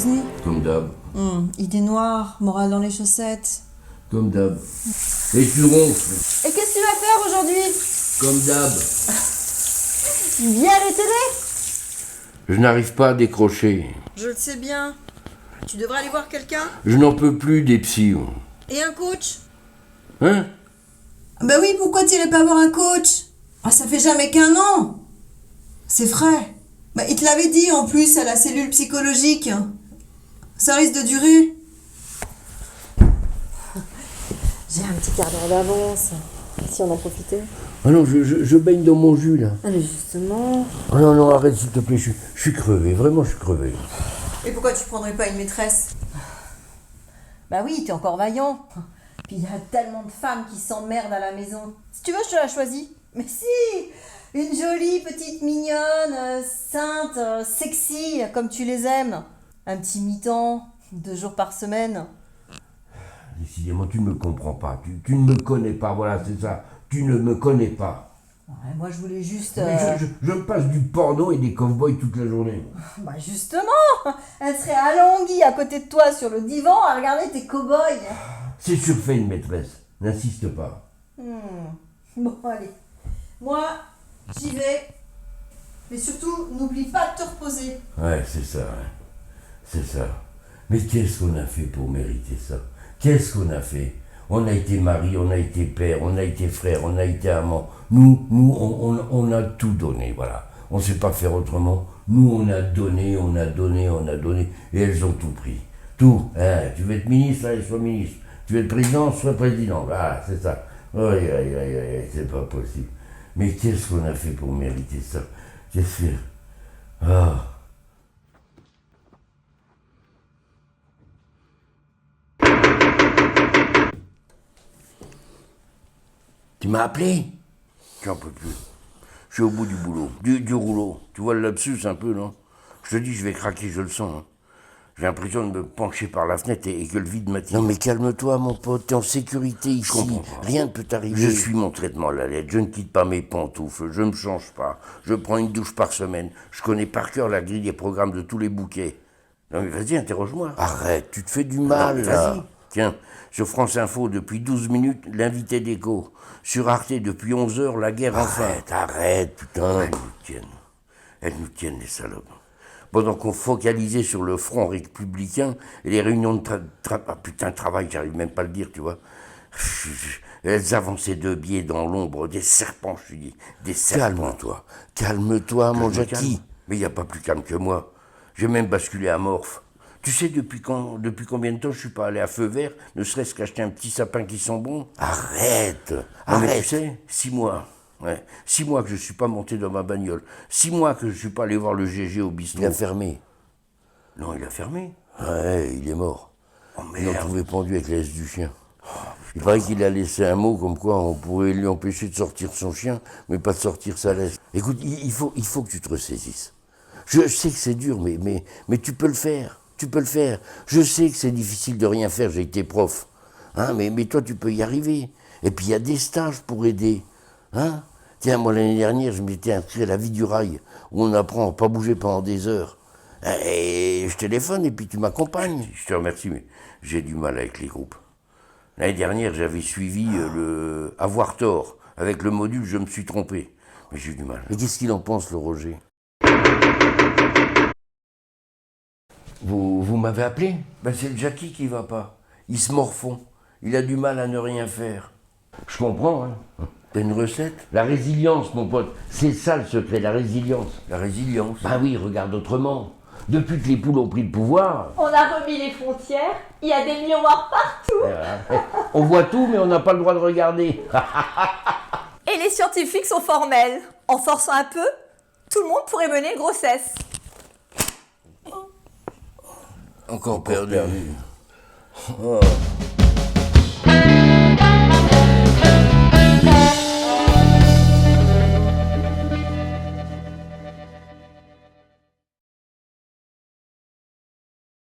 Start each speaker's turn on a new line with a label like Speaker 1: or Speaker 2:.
Speaker 1: Disney.
Speaker 2: Comme d'hab.
Speaker 1: Idée noire, morale dans les chaussettes.
Speaker 2: Comme d'hab. Et tu ronfles.
Speaker 1: Et qu'est-ce que tu vas faire aujourd'hui?
Speaker 2: Comme d'hab.
Speaker 1: Viens les télé.
Speaker 2: Je n'arrive pas à décrocher.
Speaker 1: Je le sais bien. Tu devrais aller voir quelqu'un.
Speaker 2: Je n'en peux plus des psys.
Speaker 1: Et un coach.
Speaker 2: Hein?
Speaker 1: Bah oui, pourquoi t'irais pas voir un coach? Ah, ça fait jamais qu'un an. C'est vrai. Bah, il te l'avait dit en plus à la cellule psychologique. Ça risque de durer. J'ai un petit quart d'heure d'avance. Si on en profitait.
Speaker 2: Ah non, je baigne dans mon jus là.
Speaker 1: Allez, justement.
Speaker 2: Oh non, non, arrête s'il te plaît, je suis crevé, vraiment je suis crevé.
Speaker 1: Et pourquoi tu prendrais pas une maîtresse? Bah oui, t'es encore vaillant. Puis il y a tellement de femmes qui s'emmerdent à la maison. Si tu veux, je te la choisis. Mais si! Une jolie petite mignonne, sainte, sexy, comme tu les aimes. Un petit mi-temps, 2 jours par semaine.
Speaker 2: Décidément, tu ne me comprends pas. Tu ne me connais pas, voilà, c'est ça. Tu ne me connais pas.
Speaker 1: Ouais, moi, je voulais juste...
Speaker 2: Mais je me passe du porno et des cow-boys toute la journée.
Speaker 1: Bah justement! Elle serait allongée à côté de toi sur le divan à regarder tes cow-boys.
Speaker 2: C'est surfait une maîtresse. N'insiste pas.
Speaker 1: Bon, allez. Moi, j'y vais. Mais surtout, n'oublie pas de te reposer.
Speaker 2: Ouais, c'est ça, ouais. C'est ça. Mais qu'est-ce qu'on a fait pour mériter ça? Qu'est-ce qu'on a fait? On a été mari, on a été père, on a été frère, on a été amant. Nous, on a tout donné, voilà. On ne sait pas faire autrement. Nous, on a donné, on a donné, on a donné. Et elles ont tout pris. Tout. Hein. Tu veux être ministre, allez, sois ministre. Tu veux être président, sois président. Ah, c'est ça. Aïe, aïe, aïe, aïe, c'est pas possible. Mais qu'est-ce qu'on a fait pour mériter ça? Qu'est-ce que... Ah... Tu m'as appelé? J'en peux plus. Je suis au bout du boulot, du rouleau. Tu vois le lapsus un peu, non? Je te dis, je vais craquer, je le sens. Hein. J'ai l'impression de me pencher par la fenêtre et que le vide m'attire. Non mais calme-toi, mon pote, t'es en sécurité ici. Je comprends pas. Rien ne peut t'arriver. Je suis mon traitement à la lettre, je ne quitte pas mes pantoufles, je ne me change pas. Je prends une douche par semaine. Je connais par cœur la grille des programmes de tous les bouquets. Non mais vas-y, interroge-moi. Arrête, tu te fais du mal, là. Vas-y. Tiens, sur France Info, depuis 12 minutes, l'invité d'écho. Sur Arte, depuis 11 heures, la guerre enfin. Arrête, putain. Elles nous tiennent, les salopes. Pendant qu'on focalisait sur le front républicain et les réunions de travail, j'arrive même pas à le dire, tu vois. Elles avançaient de biais dans l'ombre, des serpents, je te dis, des serpents. Calme-toi, mon Jackie. Mais il n'y a pas plus calme que moi. J'ai même basculé à Morphe. Tu sais depuis combien de temps je suis pas allé à feu vert, ne serait-ce qu'acheter un petit sapin qui sent bon? Arrête. Mais tu sais, 6 mois. Ouais, 6 mois que je suis pas monté dans ma bagnole. 6 mois que je suis pas allé voir le GG au bistrot. Il a fermé. Non, il a fermé. Ouais, il est mort. Oh merde. Ils l'ont trouvé pendu avec la laisse du chien. Il paraît qu'il a laissé un mot comme quoi on pourrait lui empêcher de sortir son chien, mais pas de sortir sa laisse. Écoute, il faut que tu te ressaisisses. Je sais que c'est dur, mais tu peux le faire. Tu peux le faire. Je sais que c'est difficile de rien faire, j'ai été prof. Hein, mais toi, tu peux y arriver. Et puis, il y a des stages pour aider. Hein? Tiens, moi, l'année dernière, je m'étais inscrit à la vie du rail, où on apprend à pas bouger pendant des heures. Et je téléphone, et puis tu m'accompagnes. Je te remercie, mais j'ai du mal avec les groupes. L'année dernière, j'avais suivi le Avoir tort. Avec le module, je me suis trompé. Mais j'ai eu du mal. Mais qu'est-ce qu'il en pense, le Roger? Vous m'avez appelé? Ben c'est le Jackie qui va pas. Il se morfond. Il a du mal à ne rien faire. Je comprends, hein. T'as une recette? La résilience, mon pote. C'est ça le secret, la résilience. La résilience? Ben oui, regarde autrement. Depuis que les poules ont pris le pouvoir...
Speaker 3: On a remis les frontières, il y a des miroirs partout.
Speaker 2: On voit tout, mais on n'a pas le droit de regarder.
Speaker 3: Et les scientifiques sont formels. En forçant un peu, tout le monde pourrait mener une grossesse.
Speaker 2: Encore perdu. Oh.